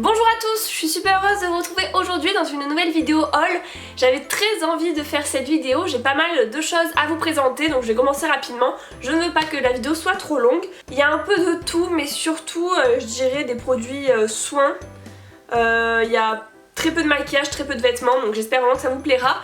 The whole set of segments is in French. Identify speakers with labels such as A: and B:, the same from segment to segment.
A: Bonjour à tous, je suis super heureuse de vous retrouver aujourd'hui dans une nouvelle vidéo haul. J'avais très envie de faire cette vidéo, j'ai pas mal de choses à vous présenter donc je vais commencer rapidement. Je ne veux pas que la vidéo soit trop longue. Il y a un peu de tout mais surtout je dirais des produits soins. Il y a très peu de maquillage, très peu de vêtements, donc j'espère vraiment que ça vous plaira.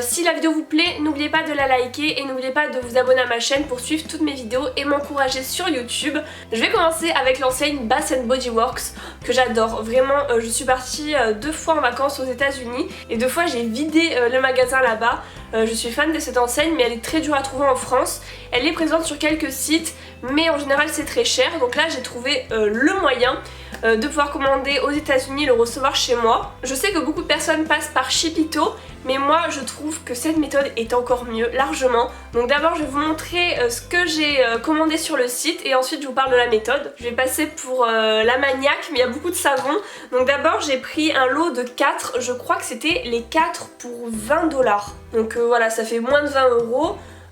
A: Si la vidéo vous plaît, n'oubliez pas de la liker et n'oubliez pas de vous abonner à ma chaîne pour suivre toutes mes vidéos et m'encourager sur YouTube. Je vais commencer avec l'enseigne Bath & Body Works que j'adore. Vraiment, je suis partie 2 fois en vacances aux États-Unis et 2 fois j'ai vidé le magasin là-bas. Je suis fan de cette enseigne mais elle est très dure à trouver en France. Elle est présente sur quelques sites mais en général c'est très cher. Donc là j'ai trouvé le moyen de pouvoir commander aux États-Unis et le recevoir chez moi. Je sais que beaucoup de personnes passent par Shipito, mais moi je trouve que cette méthode est encore mieux, largement. Donc d'abord je vais vous montrer ce que j'ai commandé sur le site et ensuite je vous parle de la méthode. Je vais passer pour la maniaque, mais il y a beaucoup de savons. Donc d'abord j'ai pris un lot de 4, je crois que c'était les 4 pour 20 $. Donc voilà, ça fait moins de 20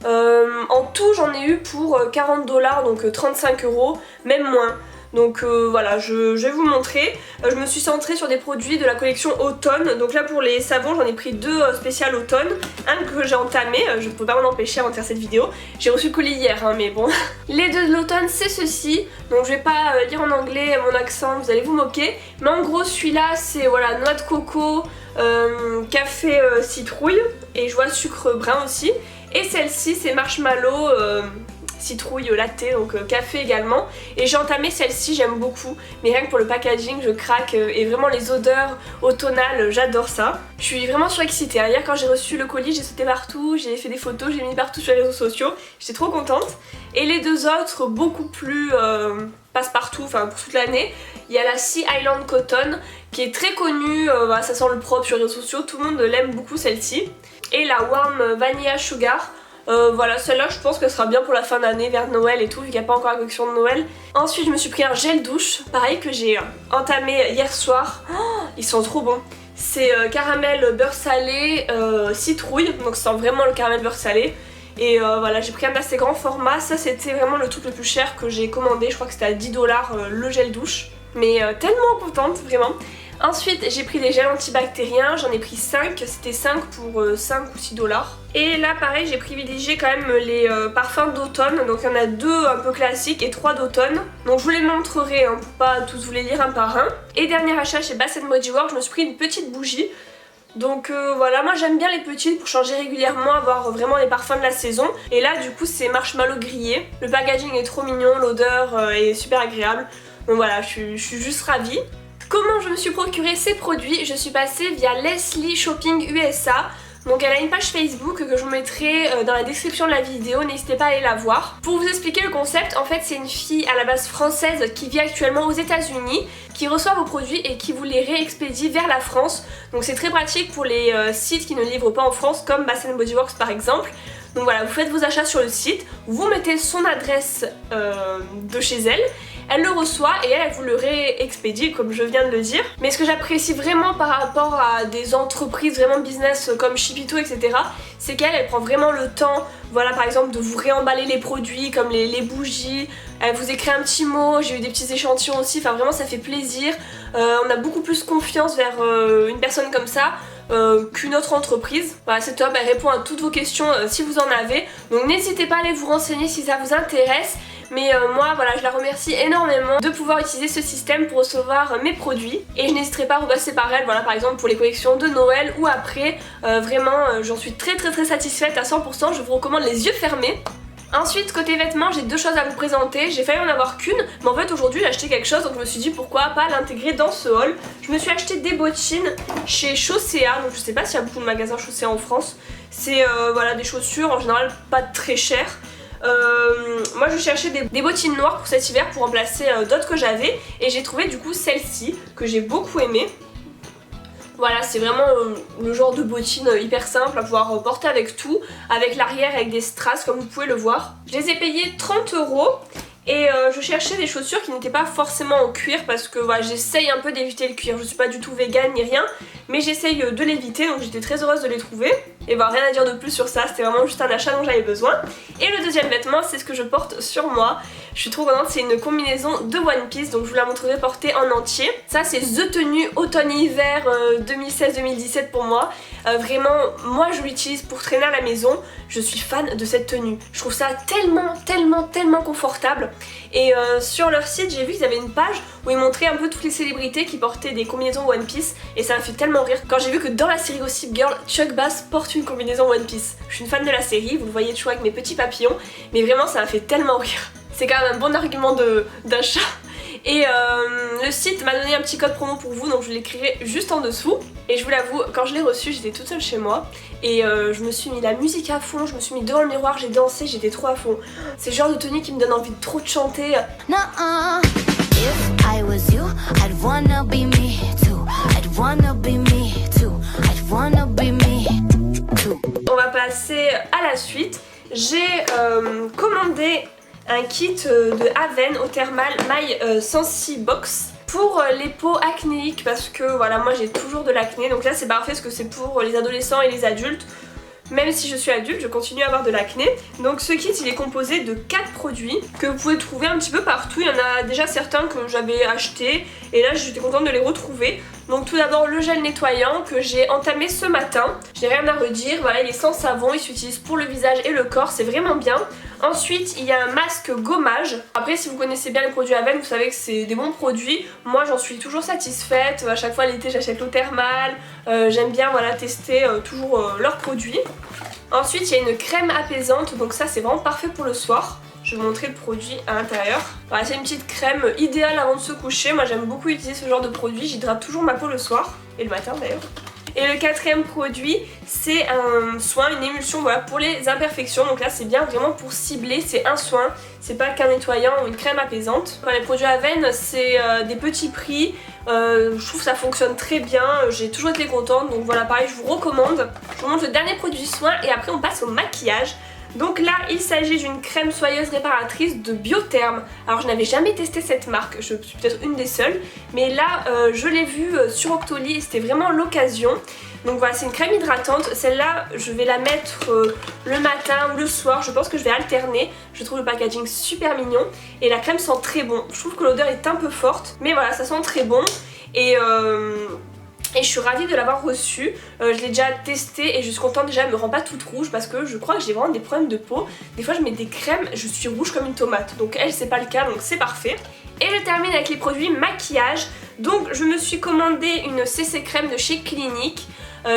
A: €. En tout j'en ai eu pour 40 $, donc 35 €, même moins. Donc voilà, je vais vous montrer. Je me suis centrée sur des produits de la collection automne. Donc là pour les savons j'en ai pris 2 spéciales automne. Un que j'ai entamé, je ne peux pas m'en empêcher avant de faire cette vidéo. J'ai reçu le colis hier hein, mais bon. Les 2 de l'automne c'est ceci. Donc je vais pas lire en anglais mon accent, vous allez vous moquer. Mais en gros celui-là c'est voilà, noix de coco, café citrouille et je vois sucre brun aussi. Et celle-ci c'est marshmallow citrouille latte, donc café également. Et j'ai entamé celle-ci, j'aime beaucoup, mais rien que pour le packaging je craque et vraiment les odeurs automnales, j'adore ça. Je suis vraiment surexcitée. Hier quand j'ai reçu le colis j'ai sauté partout, j'ai fait des photos, j'ai mis partout sur les réseaux sociaux, j'étais trop contente. Et les 2 autres beaucoup plus passe-partout, enfin pour toute l'année, il y a la Sea Island Cotton qui est très connue, voilà, ça sent le propre sur les réseaux sociaux, tout le monde l'aime beaucoup celle-ci. Et la Warm Vanilla Sugar. Voilà, celle-là je pense qu'elle sera bien pour la fin d'année, vers Noël et tout, vu qu'il n'y a pas encore la collection de Noël. Ensuite je me suis pris un gel douche, pareil que j'ai entamé hier soir. Oh, ils sont trop bons. C'est caramel beurre salé, citrouille, donc ça sent vraiment le caramel beurre salé. Et voilà, j'ai pris un assez grand format, ça c'était vraiment le truc le plus cher que j'ai commandé, je crois que c'était à 10 $ le gel douche. Mais tellement contente, vraiment. Ensuite j'ai pris des gels antibactériens, j'en ai pris 5, c'était 5 pour 5 ou 6 $. Et là pareil j'ai privilégié quand même les parfums d'automne, donc il y en a 2 un peu classiques et 3 d'automne. Donc je vous les montrerai hein, pour pas tous vous les lire un par un. Et dernier achat chez Bath & Body Works, je me suis pris une petite bougie. Donc voilà, moi j'aime bien les petites pour changer régulièrement, avoir vraiment les parfums de la saison. Et là du coup c'est marshmallow grillé, le packaging est trop mignon, l'odeur est super agréable. Donc voilà, je suis juste ravie. Comment je me suis procuré ces produits? Je suis passée via Leslie Shopping USA. Donc elle a une page Facebook que je vous mettrai dans la description de la vidéo, n'hésitez pas à aller la voir. Pour vous expliquer le concept, en fait c'est une fille à la base française qui vit actuellement aux États-Unis, qui reçoit vos produits et qui vous les réexpédie vers la France. Donc c'est très pratique pour les sites qui ne livrent pas en France comme Bath & Body Works par exemple. Donc voilà, vous faites vos achats sur le site, vous mettez son adresse de chez elle. Elle le reçoit et elle vous le réexpédie comme je viens de le dire. Mais ce que j'apprécie vraiment par rapport à des entreprises vraiment business comme Shipito etc, c'est qu'elle prend vraiment le temps, voilà par exemple de vous réemballer les produits comme les bougies. Elle vous écrit un petit mot, j'ai eu des petits échantillons aussi, enfin vraiment ça fait plaisir. On a beaucoup plus confiance vers une personne comme ça qu'une autre entreprise. Voilà, c'est top, elle répond à toutes vos questions si vous en avez. Donc n'hésitez pas à aller vous renseigner si ça vous intéresse. Mais moi voilà, je la remercie énormément de pouvoir utiliser ce système pour recevoir mes produits. Et je n'hésiterai pas à repasser par elle, voilà par exemple pour les collections de Noël ou après. Vraiment j'en suis très satisfaite à 100%, je vous recommande les yeux fermés. Ensuite côté vêtements j'ai 2 choses à vous présenter, j'ai failli en avoir qu'une mais en fait aujourd'hui j'ai acheté quelque chose donc je me suis dit pourquoi pas l'intégrer dans ce haul. Je me suis acheté des bottines chez Chaussea, donc je sais pas s'il y a beaucoup de magasins Chaussea en France. C'est voilà des chaussures en général pas très chères. Moi je cherchais des bottines noires pour cet hiver pour remplacer d'autres que j'avais et j'ai trouvé du coup celle-ci que j'ai beaucoup aimée. Voilà, c'est vraiment le genre de bottines hyper simple à pouvoir porter avec tout, avec l'arrière avec des strass comme vous pouvez le voir. Je les ai payées 30 € et je cherchais des chaussures qui n'étaient pas forcément en cuir parce que voilà, j'essaye un peu d'éviter le cuir. Je suis pas du tout végane ni rien, mais j'essaye de l'éviter donc j'étais très heureuse de les trouver. Et bah rien à dire de plus sur ça, c'était vraiment juste un achat dont j'avais besoin. Et le deuxième vêtement, c'est ce que je porte sur moi. Je suis trop contente, c'est une combinaison de One Piece, donc je vous la montrerai portée en entier. Ça c'est The Tenue automne-hiver 2016-2017 pour moi. Vraiment, moi je l'utilise pour traîner à la maison. Je suis fan de cette tenue. Je trouve ça tellement confortable. Et sur leur site, j'ai vu qu'ils avaient une page où ils montraient un peu toutes les célébrités qui portaient des combinaisons One Piece. Et ça m'a fait tellement rire quand j'ai vu que dans la série Gossip Girl, Chuck Bass porte une combinaison One Piece. Je suis une fan de la série, vous le voyez toujours avec mes petits papillons. Mais vraiment, ça m'a fait tellement rire. C'est quand même un bon argument d'achat. Et le site m'a donné un petit code promo pour vous, donc je l'écrirai juste en dessous. Et je vous l'avoue, quand je l'ai reçu, j'étais toute seule chez moi. Et je me suis mis la musique à fond, je me suis mis devant le miroir, j'ai dansé, j'étais trop à fond. C'est le genre de tenue qui me donne envie de trop de chanter. On va passer à la suite. J'ai commandé un kit de Haven au thermal My Sensi Box pour les peaux acnéiques parce que voilà, moi j'ai toujours de l'acné, donc là c'est parfait parce que c'est pour les adolescents et les adultes. Même si je suis adulte, je continue à avoir de l'acné. Donc ce kit il est composé de 4 produits que vous pouvez trouver un petit peu partout. Il y en a déjà certains que j'avais achetés et là j'étais contente de les retrouver. Donc tout d'abord le gel nettoyant que j'ai entamé ce matin. J'ai rien à redire, voilà, il est sans savon, il s'utilise pour le visage et le corps, c'est vraiment bien. Ensuite il y a un masque gommage. Après si vous connaissez bien les produits Haven, vous savez que c'est des bons produits. Moi j'en suis toujours satisfaite, à chaque fois l'été j'achète l'eau thermale. J'aime bien voilà, tester toujours leurs produits. Ensuite il y a une crème apaisante, donc ça c'est vraiment parfait pour le soir. Je vais vous montrer le produit à l'intérieur. Voilà, c'est une petite crème idéale avant de se coucher. Moi j'aime beaucoup utiliser ce genre de produit, j'hydrate toujours ma peau le soir et le matin d'ailleurs. Et le quatrième produit, c'est un soin, une émulsion voilà, pour les imperfections. Donc là c'est bien vraiment pour cibler, c'est un soin, c'est pas qu'un nettoyant ou une crème apaisante. Quand les produits Haven, c'est des petits prix, je trouve que ça fonctionne très bien, j'ai toujours été contente. Donc voilà, pareil, je vous recommande. Je vous montre le dernier produit soin et après on passe au maquillage. Donc là il s'agit d'une crème soyeuse réparatrice de Biotherm. Alors je n'avais jamais testé cette marque, je suis peut-être une des seules, mais là je l'ai vue sur Octoly et c'était vraiment l'occasion. Donc voilà, c'est une crème hydratante, celle-là je vais la mettre le matin ou le soir, je pense que je vais alterner. Je trouve le packaging super mignon et la crème sent très bon. Je trouve que l'odeur est un peu forte, mais voilà, ça sent très bon. Et je suis ravie de l'avoir reçue, je l'ai déjà testée et je suis contente. Déjà elle me rend pas toute rouge parce que je crois que j'ai vraiment des problèmes de peau. Des fois je mets des crèmes, je suis rouge comme une tomate, donc elle c'est pas le cas, donc c'est parfait. Et je termine avec les produits maquillage. Donc je me suis commandé une CC crème de chez Clinique.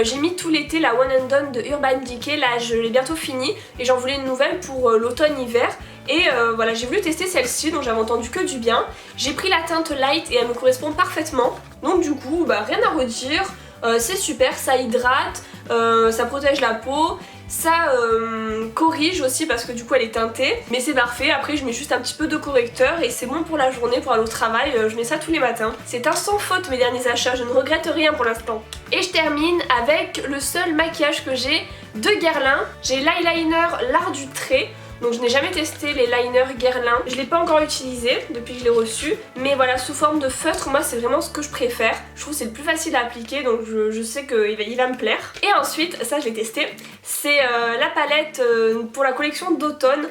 A: J'ai mis tout l'été la One and Done de Urban Decay, là je l'ai bientôt fini et j'en voulais une nouvelle pour l'automne-hiver. Et voilà, j'ai voulu tester celle-ci dont j'avais entendu que du bien. J'ai pris la teinte light et elle me correspond parfaitement. Donc du coup, bah, rien à redire, c'est super, ça hydrate, ça protège la peau. Ça corrige aussi parce que du coup elle est teintée, mais c'est parfait. Après je mets juste un petit peu de correcteur et c'est bon pour la journée, pour aller au travail, je mets ça tous les matins. C'est un sans faute mes derniers achats, je ne regrette rien pour l'instant. Et je termine avec le seul maquillage que j'ai de Guerlain. J'ai l'eyeliner L'Art du Trait. Donc je n'ai jamais testé les liners Guerlain, je ne l'ai pas encore utilisé depuis que je l'ai reçu, mais voilà, sous forme de feutre, moi c'est vraiment ce que je préfère. Je trouve que c'est le plus facile à appliquer, donc je sais qu'il va me plaire. Et ensuite, ça je l'ai testé, c'est la palette pour la collection d'automne.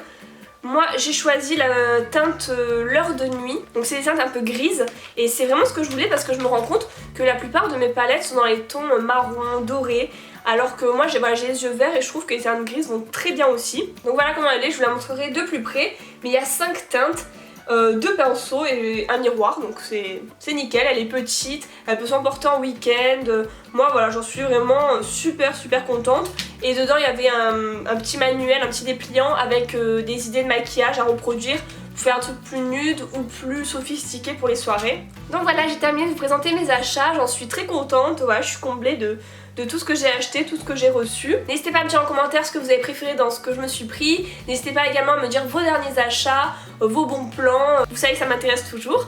A: Moi j'ai choisi la teinte L'Heure de Nuit, donc c'est des teintes un peu grises et c'est vraiment ce que je voulais parce que je me rends compte que la plupart de mes palettes sont dans les tons marron, doré, alors que moi j'ai les yeux verts et je trouve que les teintes grises vont très bien aussi. Donc voilà comment elle est, je vous la montrerai de plus près, mais il y a 5 teintes, 2 pinceaux et un miroir, donc c'est nickel, elle est petite, elle peut s'emporter en week-end. Moi voilà, j'en suis vraiment super contente. Et dedans il y avait un petit manuel, un petit dépliant avec des idées de maquillage à reproduire pour faire un truc plus nude ou plus sophistiqué pour les soirées. Donc voilà, j'ai terminé de vous présenter mes achats, j'en suis très contente, voilà, je suis comblée de tout ce que j'ai acheté, tout ce que j'ai reçu. N'hésitez pas à me dire en commentaire ce que vous avez préféré dans ce que je me suis pris. N'hésitez pas également à me dire vos derniers achats, vos bons plans, vous savez que ça m'intéresse toujours.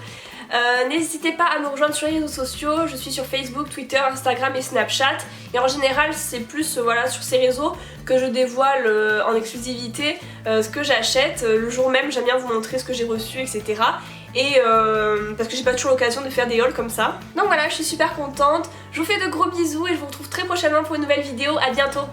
A: N'hésitez pas à me rejoindre sur les réseaux sociaux, je suis sur Facebook, Twitter, Instagram et Snapchat. Et en général c'est plus voilà, sur ces réseaux que je dévoile en exclusivité ce que j'achète. Le jour même j'aime bien vous montrer ce que j'ai reçu, etc. Et parce que j'ai pas toujours l'occasion de faire des hauls comme ça. Donc voilà, je suis super contente, je vous fais de gros bisous et je vous retrouve très prochainement pour une nouvelle vidéo, à bientôt.